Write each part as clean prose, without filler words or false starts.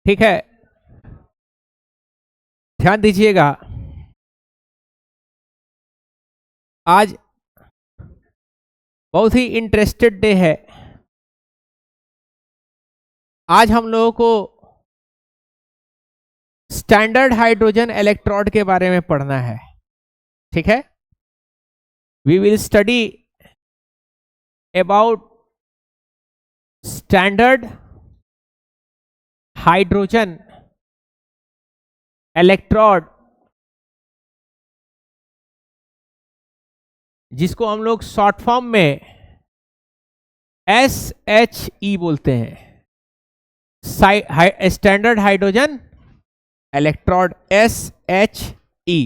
ठीक है, ध्यान दीजिएगा। आज बहुत ही इंटरेस्टेड डे है। आज हम लोगों को स्टैंडर्ड हाइड्रोजन इलेक्ट्रोड के बारे में पढ़ना है। ठीक है, we will study about standard hydrogen electrode, जिसको हम लोग शॉर्ट फॉर्म में SHE बोलते हैं, स्टैंडर्ड हाइड्रोजन इलेक्ट्रोड, SHE।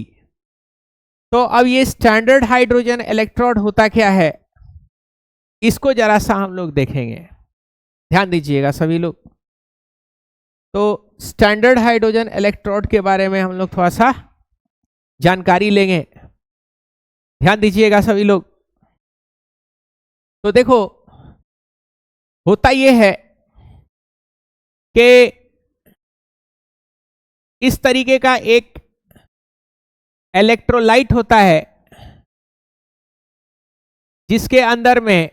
तो अब ये स्टैंडर्ड हाइड्रोजन इलेक्ट्रोड होता क्या है, इसको जरा सा हम लोग देखेंगे। ध्यान दीजिएगा सभी लोग। तो स्टैंडर्ड हाइड्रोजन इलेक्ट्रोड के बारे में हम लोग थोड़ा सा जानकारी लेंगे। ध्यान दीजिएगा सभी लोग। तो देखो, होता यह है कि इस तरीके का एक इलेक्ट्रोलाइट होता है जिसके अंदर में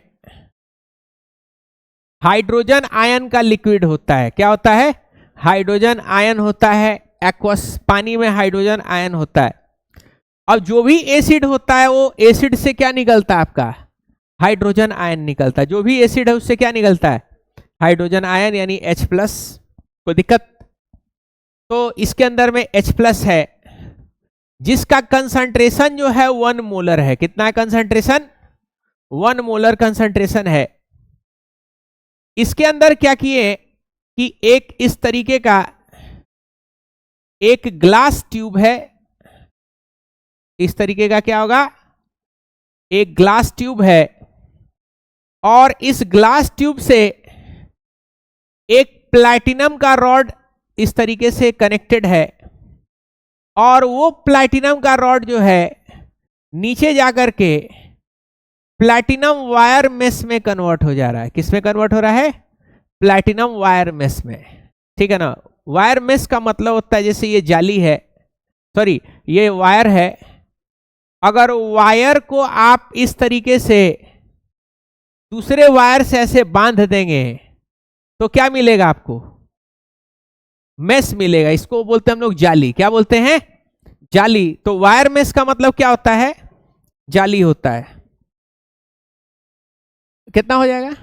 हाइड्रोजन आयन का लिक्विड होता है। क्या होता है? हाइड्रोजन आयन होता है। एक्वस पानी में हाइड्रोजन आयन होता है। अब जो भी एसिड होता है वो एसिड से क्या निकलता है? आपका हाइड्रोजन आयन निकलता है। जो भी एसिड है उससे क्या निकलता है? हाइड्रोजन आयन, यानी H+। कोई दिक्कत? तो इसके अंदर में H+ है जिसका कंसंट्रेशन जो है 1 मोलर है। कितना कंसंट्रेशन? 1 मोलर कंसंट्रेशन है। इसके अंदर क्या किए कि एक इस तरीके का एक ग्लास ट्यूब है। इस तरीके का क्या होगा? एक ग्लास ट्यूब है, और इस ग्लास ट्यूब से एक प्लैटिनम का रॉड इस तरीके से कनेक्टेड है, और वो प्लैटिनम का रॉड जो है नीचे जाकर के प्लैटिनम वायर मेश में कन्वर्ट हो जा रहा है। किस में कन्वर्ट हो रहा है? प्लैटिनम वायर मेश में। ठीक है ना? वायर मेश का मतलब होता है जैसे ये जाली है, सॉरी ये वायर है। अगर वायर को आप इस तरीके से दूसरे वायर से ऐसे बांध देंगे तो क्या मिलेगा आपको? मेश मिलेगा। इसको बोलते हैं हम लोग जाली। क्या बोलते हैं? जाली। तो वायर मेश का मतलब क्या होता है? जाली होता है। कितना हो जाएगा?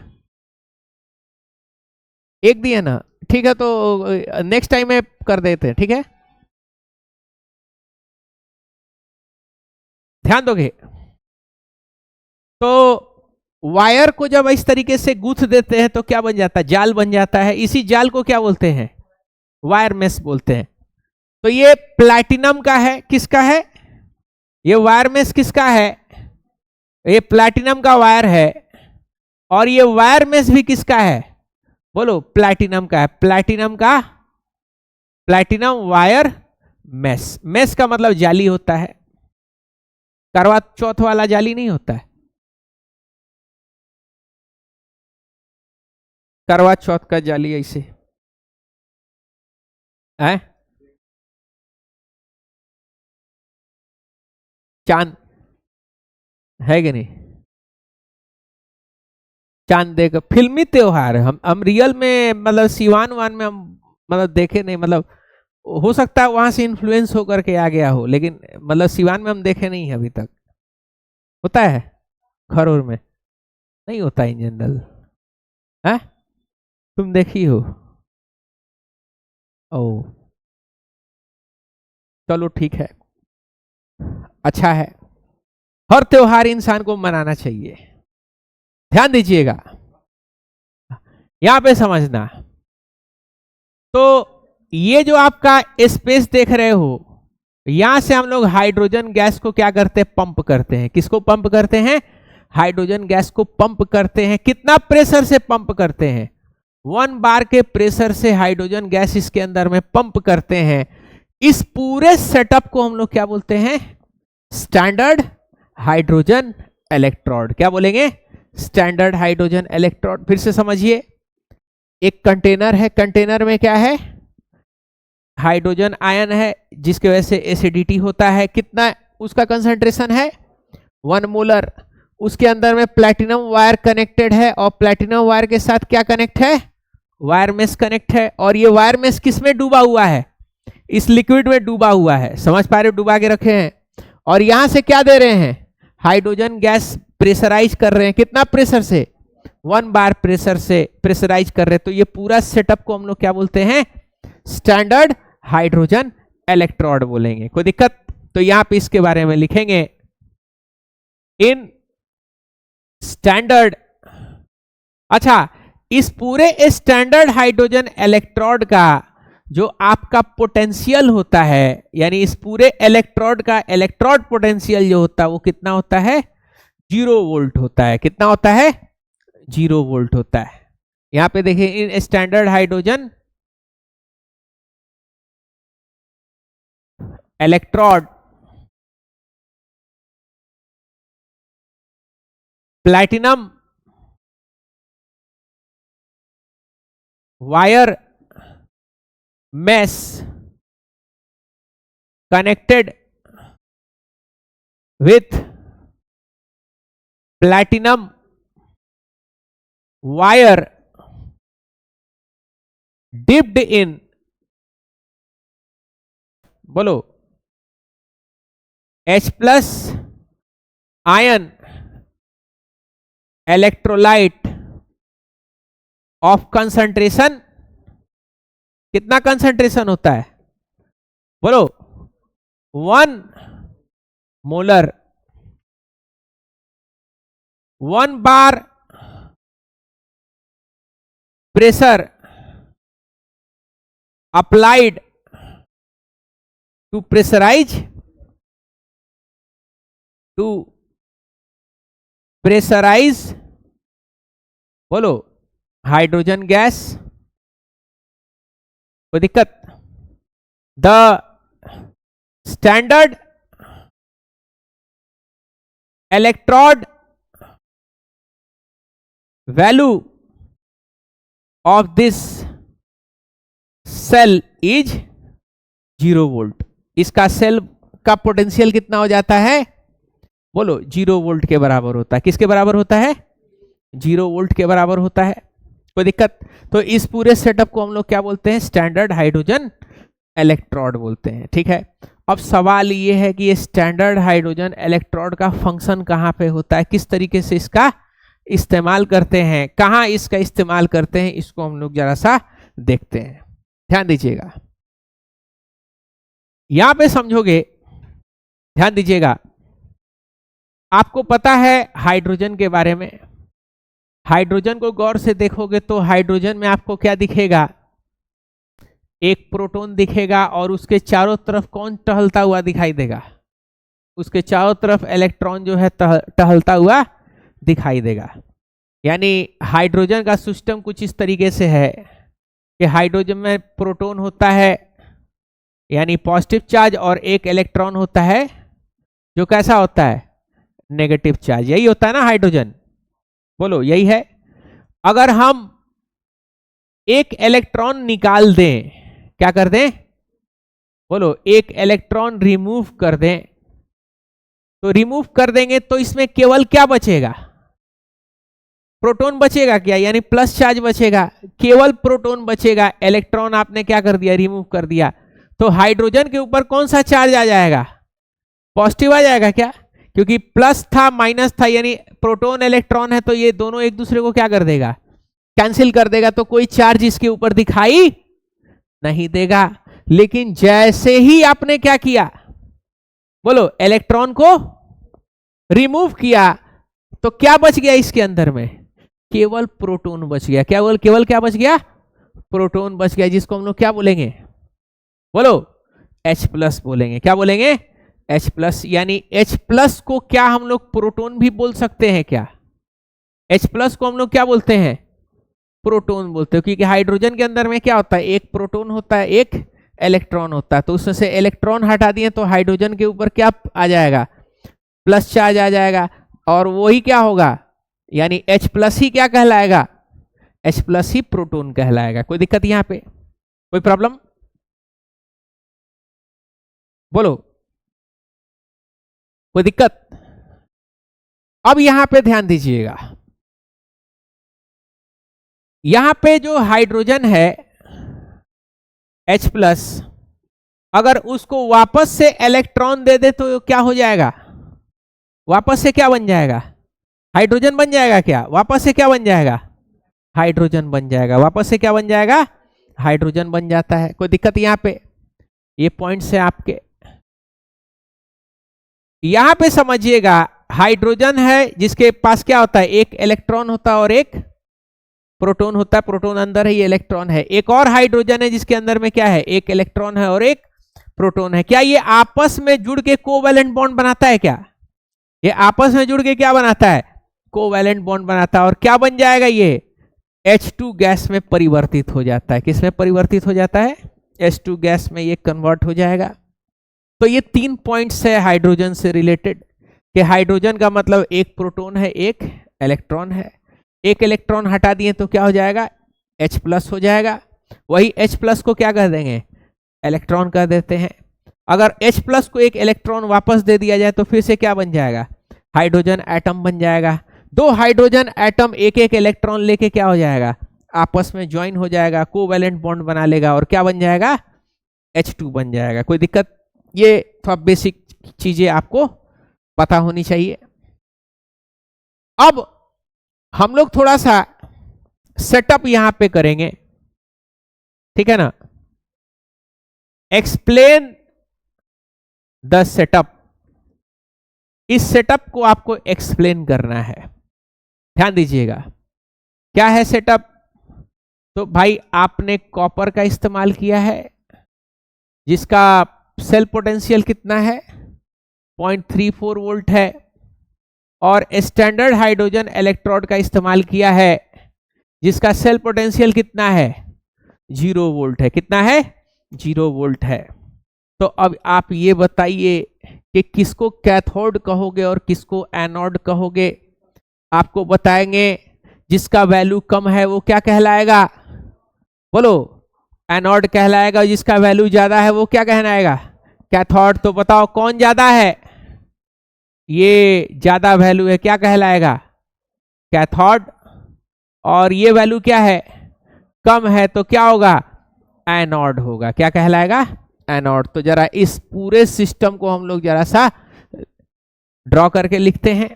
एक दिया ना? ठीक है, तो नेक्स्ट टाइम में कर देते हैं। ठीक है, ध्यान दोगे? तो वायर को जब इस तरीके से गूंथ देते हैं तो क्या बन जाता है? जाल बन जाता है। इसी जाल को क्या बोलते हैं? वायर मेश बोलते हैं। तो ये प्लैटिनम का है। किसका है ये वायर मेश? किसका है? ये प्लैटिनम का वायर है। और ये वायर मेश भी किसका है? बोलो, प्लैटिनम का है। प्लैटिनम का, प्लैटिनम वायर मेश। मेश का मतलब जाली होता है। करवा चौथ वाला जाली नहीं होता है? करवा चौथ का जाली ऐसे है। चांद है कि नहीं? चांद देख, फिल्मी त्योहार है। हम रियल में मतलब सिवान वान में हम मतलब देखे नहीं। मतलब हो सकता है वहां से इन्फ्लुएंस होकर के आ गया हो, लेकिन मतलब सिवान में हम देखे नहीं है अभी तक। होता है खरोर में? नहीं होता इन जनरल है? तुम देखी हो? ओ, चलो ठीक है, अच्छा है। हर त्योहार इंसान को मनाना चाहिए। ध्यान दीजिएगा, यहां पे समझना। तो ये जो आपका स्पेस देख रहे हो, यहां से हम लोग हाइड्रोजन गैस को क्या करते हैं? पंप करते हैं। किसको पंप करते हैं? हाइड्रोजन गैस को पंप करते हैं। कितना प्रेशर से पंप करते हैं? 1 बार के प्रेशर से हाइड्रोजन गैस इसके अंदर में पंप करते हैं। इस पूरे सेटअप को हम लोग क्या बोलते हैं? Standard hydrogen electrode. क्या बोलेंगे? Standard hydrogen electrode. फिर से समझिए, एक कंटेनर है। कंटेनर में क्या है? हाइड्रोजन आयन है जिसकी वजह से एसिडिटी होता है। कितना उसका कंसंट्रेशन है 1 मोलर। उसके अंदर में प्लैटिनम वायर कनेक्टेड है और प्लैटिनम वायर के साथ क्या कनेक्ट है, वायर मेश कनेक्ट है। और ये वायर मेश किस में डूबा हुआ है, इस लिक्विड में डूबा हुआ है, समझ पा रहे हो, डूबा के रखे हैं। और यहां से क्या दे रहे हैं, हाइड्रोजन गैस प्रेशराइज कर रहे हैं। कितना प्रेशर से, 1 बार प्रेशर से प्रेशराइज कर रहे हैं। तो ये पूरा सेटअप को हम लोग क्या बोलते हैं, स्टैंडर्ड हाइड्रोजन इलेक्ट्रोड बोलेंगे। कोई दिक्कत, तो यहां पे इसके बारे में लिखेंगे इन स्टैंडर्ड। अच्छा, इस पूरे स्टैंडर्ड हाइड्रोजन इलेक्ट्रोड का जो आपका पोटेंशियल होता है, यानी इस पूरे इलेक्ट्रोड का इलेक्ट्रोड पोटेंशियल जो होता है वो कितना होता है, 0 वोल्ट होता है। कितना होता है, 0 वोल्ट होता है। यहां पे देखिए in standard hydrogen electrode platinum wire mesh connected with platinum wire dipped in, बोलो, H plus ion electrolyte of concentration, कितना कंसंट्रेशन होता है, बोलो, 1 molar. 1 bar pressure applied to pressurize बोलो हाइड्रोजन गैस। कोई दिक्कत, the standard electrode value of this cell is 0 volt. इसका cell का पोटेंशियल कितना हो जाता है, बोलो 0 वोल्ट के बराबर होता है। किसके बराबर होता है, 0 वोल्ट के बराबर होता है। कोई दिक्कत, तो इस पूरे सेटअप को हम लोग क्या बोलते हैं, स्टैंडर्ड हाइड्रोजन इलेक्ट्रोड बोलते हैं। ठीक है, अब सवाल ये है कि ये स्टैंडर्ड हाइड्रोजन इलेक्ट्रोड का फंक्शन कहाँ पे होता है, किस तरीके से इसका इस्तेमाल करते हैं, कहाँ इसका इस्तेमाल करते हैं, इसको हम लोग जरा सा देखते हैं। ध्यान दीजिएगा, यहां पे समझोगे, ध्यान दीजिएगा। आपको पता है हाइड्रोजन के बारे में, हाइड्रोजन को गौर से देखोगे तो हाइड्रोजन में आपको क्या दिखेगा, एक प्रोटॉन दिखेगा और उसके चारों तरफ कौन टहलता हुआ दिखाई देगा, उसके चारों तरफ इलेक्ट्रॉन जो है टहलता हुआ दिखाई देगा। यानी हाइड्रोजन का सिस्टम कुछ इस तरीके से है कि हाइड्रोजन में प्रोटॉन होता है यानी पॉजिटिव चार्ज और एक इलेक्ट्रॉन होता है जो कैसा होता है, नेगेटिव चार्ज। यही होता है ना हाइड्रोजन, बोलो यही है। अगर हम एक इलेक्ट्रॉन निकाल दें, क्या कर दें, बोलो एक इलेक्ट्रॉन रिमूव कर दें, तो रिमूव कर देंगे तो इसमें केवल क्या बचेगा, प्रोटॉन बचेगा क्या, यानी प्लस चार्ज बचेगा, केवल प्रोटॉन बचेगा। इलेक्ट्रॉन आपने क्या कर दिया, रिमूव कर दिया, तो हाइड्रोजन के ऊपर कौन सा चार्ज आ जाएगा, पॉजिटिव आ जाएगा क्या, क्योंकि प्लस था माइनस था, यानी प्रोटॉन इलेक्ट्रॉन है तो ये दोनों एक दूसरे को क्या कर देगा, कैंसिल कर देगा, तो कोई चार्ज इसके ऊपर दिखाई नहीं देगा। लेकिन जैसे ही आपने क्या किया, बोलो इलेक्ट्रॉन को रिमूव किया, तो क्या बच गया इसके अंदर में, केवल प्रोटॉन बच गया। क्या केवल क्या बच गया, प्रोटॉन बच गया, जिसको हम लोग क्या बोलेंगे, बोलो H+ बोलेंगे। क्या बोलेंगे, H+। यानी H+ को क्या हम लोग प्रोटॉन भी बोल सकते हैं क्या, H+ को हम लोग क्या बोलते हैं, प्रोटॉन बोलते हैं, क्योंकि हाइड्रोजन के अंदर में क्या होता है, एक प्रोटॉन होता है, एक इलेक्ट्रॉन होता है, तो उसमें से इलेक्ट्रॉन हटा दिए तो हाइड्रोजन के ऊपर क्या आ जाएगा, प्लस चार्ज आ जाएगा, और वही क्या होगा, यानी H+ ही क्या कहलाएगा, H+ ही प्रोटॉन कहलाएगा। कोई दिक्कत यहां पे, कोई प्रॉब्लम, बोलो, कोई दिक्कत? अब यहां पे ध्यान दीजिएगा, यहां पे जो हाइड्रोजन है H+, अगर उसको वापस से इलेक्ट्रॉन दे दे तो क्या हो जाएगा? वापस से क्या बन जाएगा? हाइड्रोजन बन जाएगा क्या? वापस से क्या बन जाएगा? हाइड्रोजन बन जाएगा। वापस से क्या बन जाएगा? हाइड्रोजन बन जाता है। कोई दिक्कत यहां पे? ये पॉइंट्स है आपके, यहां पे समझिएगा। हाइड्रोजन है जिसके पास क्या होता है? एक इलेक्ट्रॉन होता है और एक प्रोटॉन होता है। प्रोटॉन अंदर है, ये इलेक्ट्रॉन है। एक और हाइड्रोजन है जिसके अंदर में क्या है? एक इलेक्ट्रॉन है और एक प्रोटॉन है। क्या ये आपस में जुड़ के कोवैलेंट बॉन्ड बनाता है क्या? ये आपस में जुड़ के क्या बनाता है? कोवैलेंट बॉन्ड बनाता है। और क्या बन जाएगा? ये H2 गैस में परिवर्तित हो जाता है। किस में परिवर्तित हो जाता है? H2 गैस में ये कन्वर्ट हो जाएगा। तो ये 3 पॉइंट्स है हाइड्रोजन से रिलेटेड, कि हाइड्रोजन का मतलब एक प्रोटॉन है, एक इलेक्ट्रॉन है। एक इलेक्ट्रॉन हटा दिए तो क्या हो जाएगा? H+ हो जाएगा। वही H+ को क्या कर देंगे? इलेक्ट्रॉन कर देते हैं। अगर H+ को एक इलेक्ट्रॉन वापस दे दिया जाए तो फिर से क्या बन जाएगा? हाइड्रोजन एटम बन जाएगा। 2 हाइड्रोजन एटम एक एक इलेक्ट्रॉन लेके क्या हो जाएगा? आपस में ज्वाइन हो जाएगा, कोवैलेंट बॉन्ड बना लेगा और क्या बन जाएगा? H2 बन जाएगा। कोई दिक्कत? ये थोड़ा बेसिक चीजें आपको पता होनी चाहिए। अब हम लोग थोड़ा सा सेटअप यहां पे करेंगे, ठीक है ना? Explain the setup. इस सेटअप को आपको एक्सप्लेन करना है। ध्यान दीजिएगा, क्या है सेटअप? तो भाई आपने कॉपर का इस्तेमाल किया है जिसका सेल पोटेंशियल कितना है? 0.34 वोल्ट है। और स्टैंडर्ड हाइड्रोजन इलेक्ट्रोड का इस्तेमाल किया है जिसका सेल पोटेंशियल कितना है? 0 वोल्ट है। कितना है? 0 वोल्ट है। तो अब आप ये बताइए कि किसको कैथोड कहोगे और किसको एनोड कहोगे? आपको बताएंगे जिसका वैल्यू कम है वो क्या कहलाएगा? बोलो, एनोड कहलाएगा। जिसका वैल्यू ज्यादा है वो क्या कहलाएगा? कैथोड। तो बताओ कौन ज्यादा है? ये ज्यादा वैल्यू है, क्या कहलाएगा? कैथोड। और ये वैल्यू क्या है? कम है, तो क्या होगा? एनोड होगा। क्या कहलाएगा? एनोड। तो जरा इस पूरे सिस्टम को हम लोग जरा सा ड्रॉ करके लिखते हैं।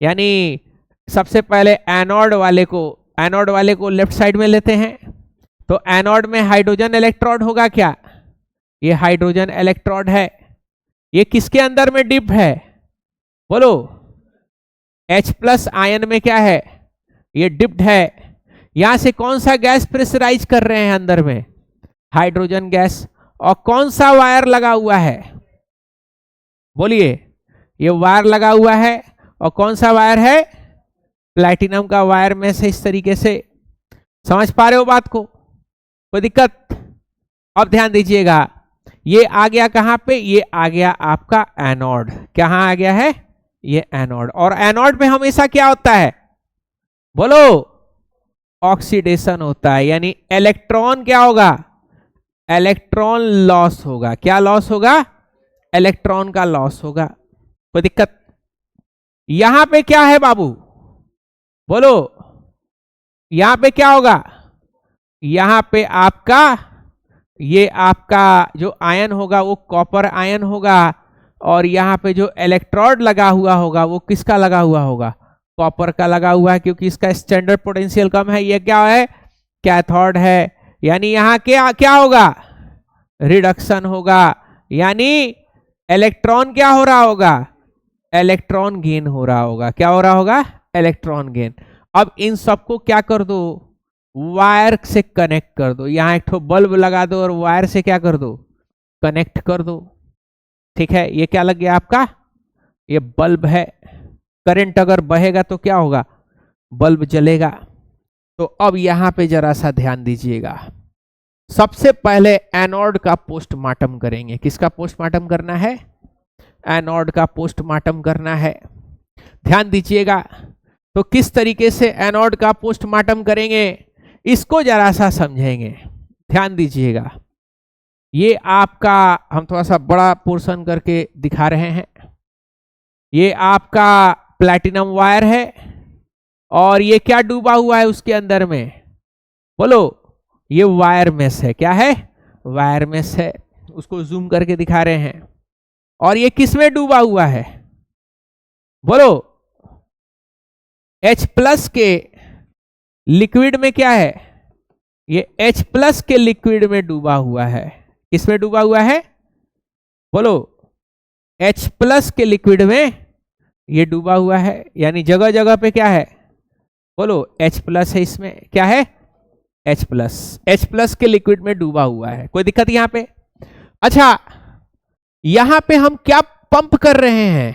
यानी सबसे पहले एनोड वाले को लेफ्ट साइड में लेते हैं। तो एनोड में हाइड्रोजन इलेक्ट्रोड होगा क्या? ये हाइड्रोजन इलेक्ट्रोड है। ये किसके अंदर में डिप है? बोलो, H+ आयन में क्या है? ये डिप्ड है। यहां से कौन सा गैस प्रेशराइज कर रहे हैं अंदर में? Hydrogen gas. और कौन सा वायर लगा हुआ है? बोलिए, ये वायर लगा हुआ है। और कौन सा वायर है? प्लैटिनम का वायर में से इस तरीके से। समझ पा रहे हो बात को? कोई दिक्कत? अब ध्यान दीजिएगा, ये आ गया कहां पे? ये आ गया आपका एनोड। कहां आ गया है? ये एनोड। और एनोड में हमेशा क्या होता है? बोलो, ऑक्सीडेशन होता है। यानी इलेक्ट्रॉन क्या होगा? इलेक्ट्रॉन लॉस होगा। क्या लॉस होगा? इलेक्ट्रॉन का लॉस होगा। कोई दिक्कत? यहां पे क्या है बाबू? बोलो, यहां पे क्या होगा? यहां पे आपका ये आपका जो आयन होगा वो कॉपर आयन होगा। और यहां पे जो इलेक्ट्रोड लगा हुआ होगा वो किसका लगा हुआ होगा? कॉपर का लगा हुआ है, क्योंकि इसका स्टैंडर्ड पोटेंशियल कम है। ये क्या है? कैथोड है। यानी यहां क्या क्या होगा? रिडक्शन होगा। यानी इलेक्ट्रॉन क्या हो रहा होगा? इलेक्ट्रॉन गेन हो रहा होगा। क्या हो रहा होगा? Electron gain. अब इन सबको क्या कर दो? वायर से कनेक्ट कर दो। यहां एक ठो बल्ब लगा दो और वायर से क्या कर दो? कनेक्ट कर दो। ठीक है, ये क्या लग गया आपका? ये बल्ब है। करंट अगर बहेगा तो क्या होगा? बल्ब जलेगा। तो अब यहां पे जरा सा ध्यान दीजिएगा। सबसे पहले एनोड का पोस्टमार्टम करेंगे। किसका पोस्टमार्टम करना है? एनोड का पोस्टमार्टम करना है। ध्यान दीजिएगा। तो किस तरीके से एनोड का पोस्टमार्टम करेंगे इसको जरा सा समझेंगे। ध्यान दीजिएगा। ये आपका, हम थोड़ा सा बड़ा पोर्शन करके दिखा रहे हैं, ये आपका प्लैटिनम वायर है और ये क्या डूबा हुआ है उसके अंदर में, बोलो, ये वायर मेश है। क्या है? वायर मेश है। उसको जूम करके दिखा रहे हैं। और ये किस में डूबा हुआ है, बोलो? H+ के लिक्विड में। क्या है? ये H+ के लिक्विड में डूबा हुआ है। किसमें डूबा हुआ है, बोलो? H+ के लिक्विड में ये डूबा हुआ है। यानी जगह जगह पे क्या है, बोलो? H+ है इसमें। क्या है? H+ के लिक्विड में डूबा हुआ है। कोई दिक्कत यहां पे? अच्छा, यहां पे हम क्या पंप कर रहे हैं?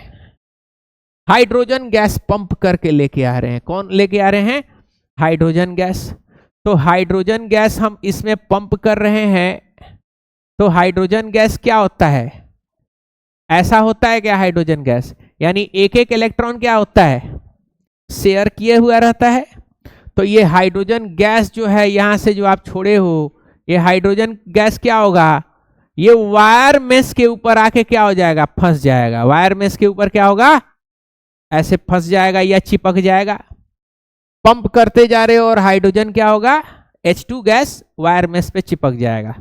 हाइड्रोजन गैस पंप करके लेके आ रहे हैं। कौन लेके आ रहे हैं? Hydrogen gas. तो हाइड्रोजन गैस हम इसमें पंप कर रहे हैं। तो हाइड्रोजन गैस क्या होता है? ऐसा होता है क्या हाइड्रोजन गैस? यानी एक एक इलेक्ट्रॉन क्या होता है, शेयर किए हुआ रहता है। तो ये हाइड्रोजन गैस जो है यहां से जो आप छोड़े हो, ये हाइड्रोजन गैस क्या होगा, ये वायर मेश के ऊपर आके क्या हो जाएगा, फंस जाएगा। वायर मेश के ऊपर क्या होगा, ऐसे फंस जाएगा या चिपक जाएगा। पंप करते जा रहे हो और हाइड्रोजन क्या होगा, H2 गैस वायर मेश पे चिपक जाएगा।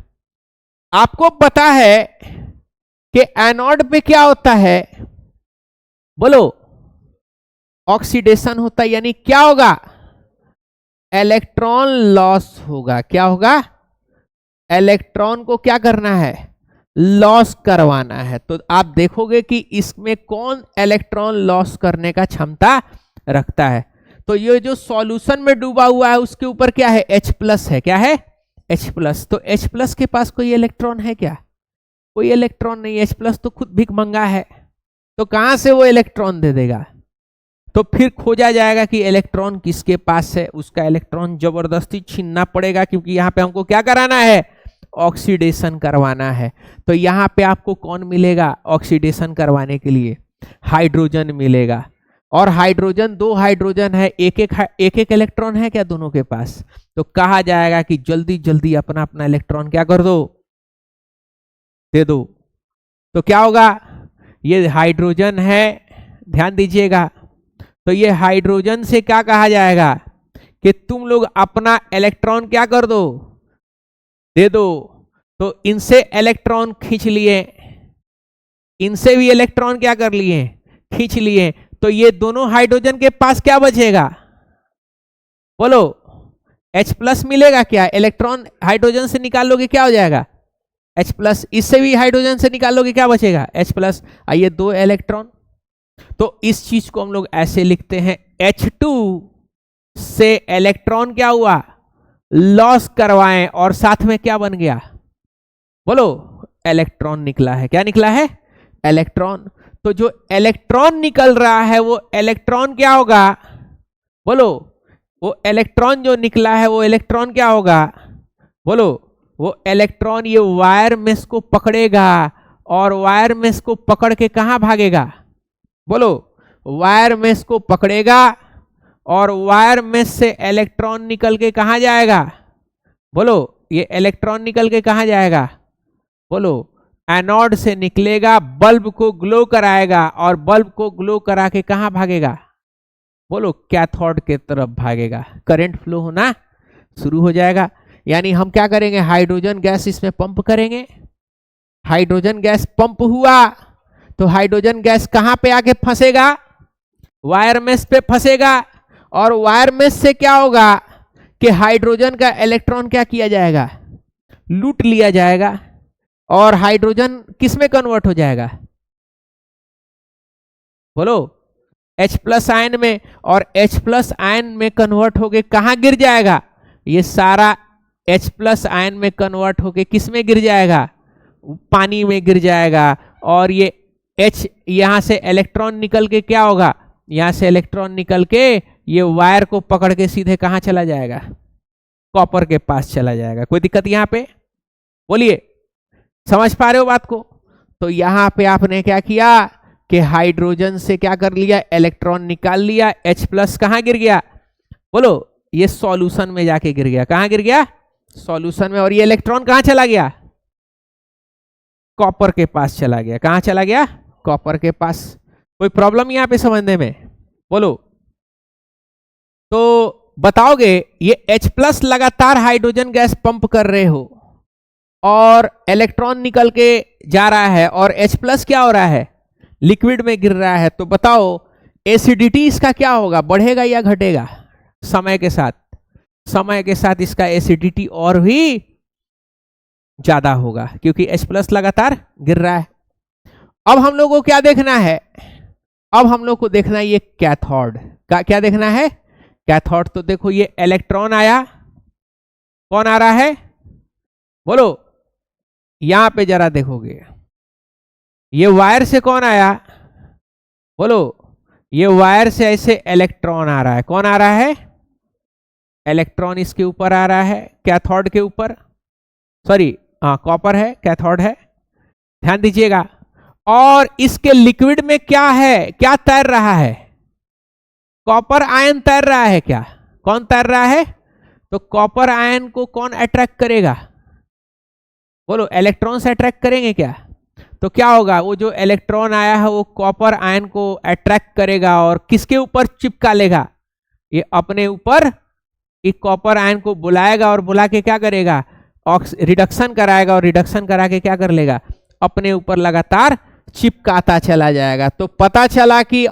आपको पता है कि एनोड पे क्या होता है, बोलो? ऑक्सीडेशन होता है। यानी क्या होगा, इलेक्ट्रॉन लॉस होगा। क्या होगा, इलेक्ट्रॉन को क्या करना है, लॉस करवाना है। तो आप देखोगे कि इसमें कौन इलेक्ट्रॉन लॉस करने का क्षमता रखता है। तो ये जो सॉल्यूशन में डूबा हुआ है उसके ऊपर क्या है, H+ है। क्या है? H+। तो H+ के पास कोई इलेक्ट्रॉन है क्या? कोई इलेक्ट्रॉन नहीं। H+ तो खुद भिखमंगा है, तो कहां से वो इलेक्ट्रॉन दे देगा? तो फिर खोजा जाएगा कि इलेक्ट्रॉन किसके पास है। उसका इलेक्ट्रॉन जबरदस्ती छीनना पड़ेगा, क्योंकि यहां पे हमको क्या कराना है, ऑक्सीडेशन करवाना है। तो यहां पे आपको कौन मिलेगा ऑक्सीडेशन करवाने के लिए? हाइड्रोजन मिलेगा। और हाइड्रोजन, दो हाइड्रोजन है, एक एक इलेक्ट्रॉन है क्या दोनों के पास? तो कहा जाएगा कि जल्दी जल्दी अपना अपना इलेक्ट्रॉन क्या कर दो, दे दो। तो क्या होगा, ये हाइड्रोजन है, ध्यान दीजिएगा। तो ये हाइड्रोजन से क्या कहा जाएगा कि तुम लोग अपना इलेक्ट्रॉन क्या कर दो, दे दो। तो इनसे इलेक्ट्रॉन खींच लिए, इनसे भी इलेक्ट्रॉन क्या कर लिए, खींच लिए। तो ये दोनों हाइड्रोजन के पास क्या बचेगा, बोलो? H+ मिलेगा। क्या इलेक्ट्रॉन हाइड्रोजन से निकाल लोगे क्या हो जाएगा, H+। इससे भी हाइड्रोजन से निकाल लोगे क्या बचेगा, H+। आइए, 2 इलेक्ट्रॉन। तो इस चीज को हम लोग ऐसे लिखते हैं, H2 से इलेक्ट्रॉन क्या हुआ, लॉस करवाएं, और साथ में क्या बन गया, बोलो? इलेक्ट्रॉन निकला है। क्या निकला है, इलेक्ट्रॉन। तो जो इलेक्ट्रॉन निकल रहा है वो इलेक्ट्रॉन क्या होगा, बोलो? वो इलेक्ट्रॉन जो निकला है वो इलेक्ट्रॉन क्या होगा, बोलो? वो इलेक्ट्रॉन ये वायर मेश को पकड़ेगा, और वायर मेश को पकड़ के कहां भागेगा, बोलो? वायर मेश को पकड़ेगा, और वायर मेश से इलेक्ट्रॉन निकल के कहां जाएगा, बोलो? ये इलेक्ट्रॉन निकल के कहां जाएगा, बोलो? एनोड से निकलेगा, बल्ब को ग्लो कराएगा, और बल्ब को ग्लो करा के कहां भागेगा, बोलो? कैथोड के तरफ भागेगा। करंट फ्लो होना शुरू हो जाएगा। यानी हम क्या करेंगे, हाइड्रोजन गैस इसमें पंप करेंगे। हाइड्रोजन गैस पंप हुआ तो हाइड्रोजन गैस कहां पे आके फंसेगा, वायर मेश पे फंसेगा। और वायर मेश से क्या होगा कि हाइड्रोजन का इलेक्ट्रॉन क्या किया जाएगा, लूट लिया जाएगा, और हाइड्रोजन किस में कन्वर्ट हो जाएगा, बोलो? H+ आयन में। और H+ आयन में कन्वर्ट होके कहां गिर जाएगा, ये सारा H+ आयन में कन्वर्ट होके किस में गिर जाएगा, पानी में गिर जाएगा। और ये H, यहां से इलेक्ट्रॉन निकल के क्या होगा, यहां से इलेक्ट्रॉन निकल के ये वायर को पकड़ के सीधे कहां चला जाएगा, कॉपर के पास चला जाएगा। कोई दिक्कत यहां पे, बोलिए? समझ पा रहे हो बात को? तो यहां पे आपने क्या किया कि हाइड्रोजन से क्या कर लिया, इलेक्ट्रॉन निकाल लिया। H+ कहां गिर गया, बोलो? ये सॉल्यूशन में जाके गिर गया। कहां गिर गया, सॉल्यूशन में। और ये इलेक्ट्रॉन कहां चला गया, कॉपर के पास चला गया। कहां चला गया? कॉपर के पास। कोई प्रॉब्लम यहां पे समझने में? बोलो। तो बताओगे ये H+ लगातार हाइड्रोजन गैस पंप कर रहे हो और इलेक्ट्रॉन निकल के जा रहा है और H+ क्या हो रहा है? लिक्विड में गिर रहा है। तो बताओ एसिडिटी इसका क्या होगा, बढ़ेगा या घटेगा? समय के साथ, समय के साथ इसका एसिडिटी और भी ज्यादा होगा क्योंकि H+ लगातार गिर रहा है। अब हम लोग को क्या देखना है? अब हम लोग को देखना है ये कैथोड का। क्या देखना है? कैथोड। तो देखो ये इलेक्ट्रॉन आया, कौन आ रहा है? बोलो। यहां पे जरा देखोगे ये वायर से कौन आया? बोलो। ये वायर से ऐसे इलेक्ट्रॉन आ रहा है। कौन आ रहा है? इलेक्ट्रॉन इसके ऊपर आ रहा है, कैथोड के ऊपर। सॉरी, हाँ कॉपर है, कैथोड है, ध्यान दीजिएगा। और इसके लिक्विड में क्या है? क्या तैर रहा है? कॉपर आयन तैर रहा है। क्या? कौन तैर रहा है? तो कॉपर आयन को कौन अट्रैक्ट करेगा? बोलो, इलेक्ट्रॉन से अट्रैक्ट करेंगे क्या? तो क्या होगा? वो जो इलेक्ट्रॉन आया है वो कॉपर आयन को अट्रैक्ट करेगा और किसके ऊपर चिपका लेगा? ये अपने ऊपर ये कॉपर आयन को बुलाएगा और बुला के क्या करेगा? रिडक्शन कराएगा और रिडक्शन करा के क्या कर लेगा? अपने ऊपर लगातार चिपकाता चला जाएगा। तो पता चला कि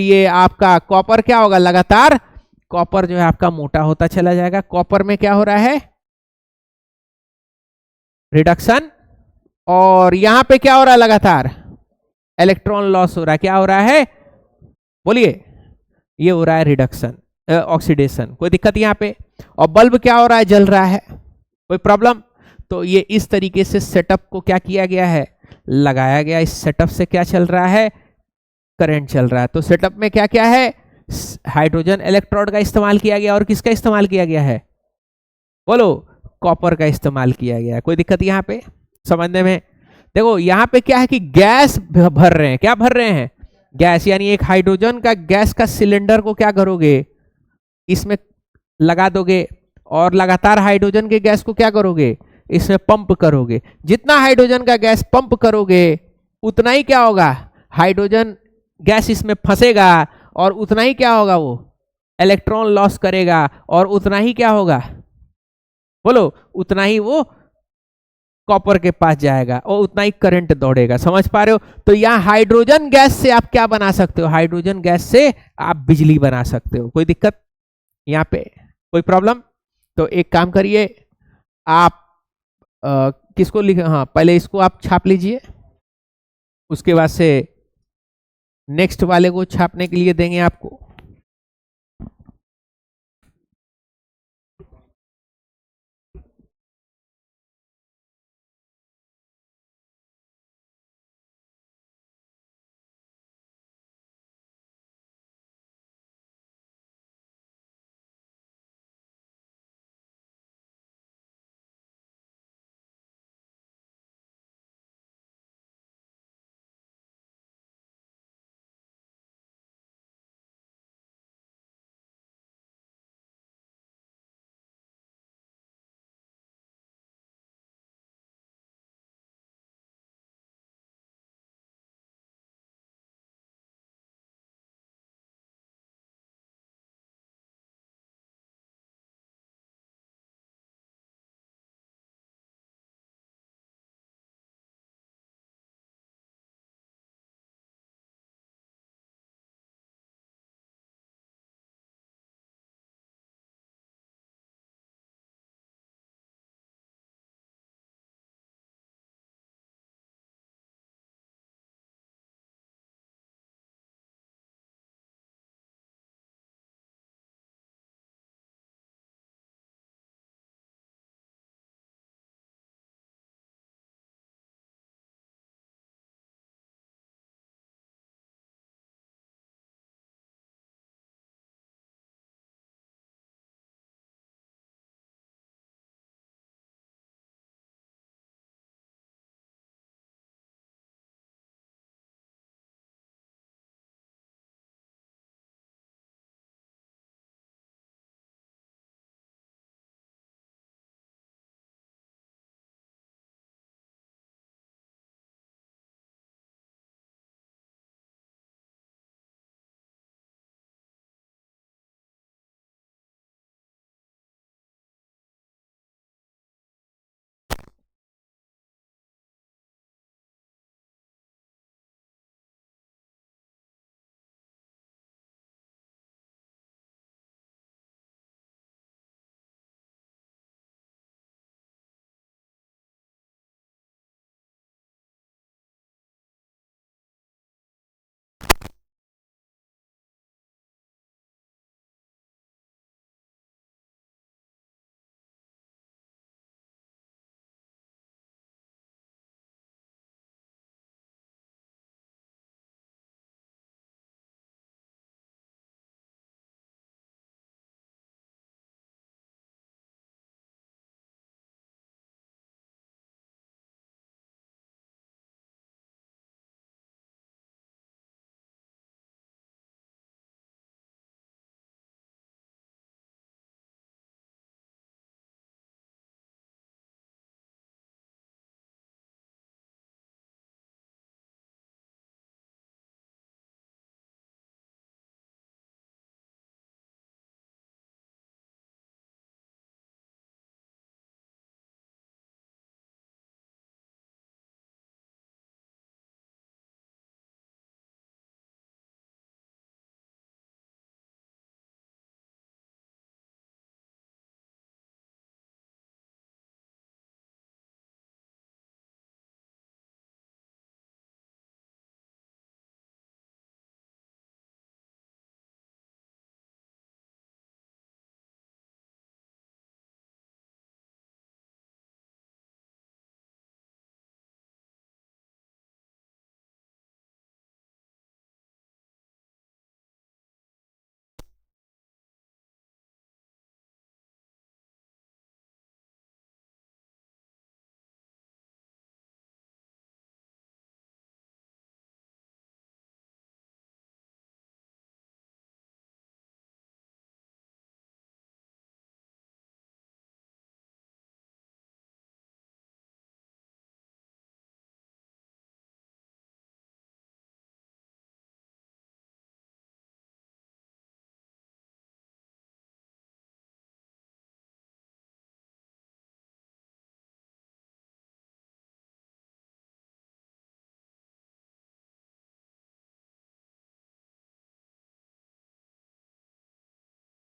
ये आपका कॉपर क्या होगा? लगातार कॉपर जो है आपका मोटा होता चला जाएगा। कॉपर में क्या हो रहा है? रिडक्शन। और यहां पे क्या हो रहा है? लगातार इलेक्ट्रॉन लॉस हो रहा है। क्या हो रहा है? बोलिए। ये हो रहा है रिडक्शन, ऑक्सीडेशन। कोई दिक्कत यहां पे? और बल्ब क्या हो रहा है? जल रहा है। कोई प्रॉब्लम? तो ये इस तरीके से सेटअप को क्या किया गया है? लगाया गया। इस सेटअप से क्या चल रहा है? करंट चल रहा है। तो सेटअप में क्या क्या है? हाइड्रोजन इलेक्ट्रोड का इस्तेमाल किया गया और किसका इस्तेमाल किया गया है? बोलो। कॉपर का इस्तेमाल किया गया। कोई दिक्कत यहां पे समझने में? देखो यहां पे क्या है कि गैस भर रहे हैं। क्या भर रहे हैं? गैस। यानी एक हाइड्रोजन का गैस का सिलेंडर को क्या करोगे? इसमें लगा दोगे और लगातार हाइड्रोजन के गैस को क्या करोगे? इसमें पंप करोगे। जितना हाइड्रोजन का गैस पंप करोगे उतना ही क्या होगा? हाइड्रोजन गैस इसमें फंसेगा और उतना ही क्या होगा? वो इलेक्ट्रॉन लॉस करेगा और उतना ही क्या होगा? बोलो। उतना ही वो कॉपर के पास जाएगा और उतना ही करंट दौड़ेगा। समझ पा रहे हो? तो यहां हाइड्रोजन गैस से आप क्या बना सकते हो? हाइड्रोजन गैस से आप बिजली बना सकते हो। कोई दिक्कत यहां पे? कोई प्रॉब्लम? तो एक काम करिए, आप किसको लिख, हाँ पहले इसको आप छाप लीजिए, उसके बाद से नेक्स्ट वाले को छापने के लिए देंगे आपको।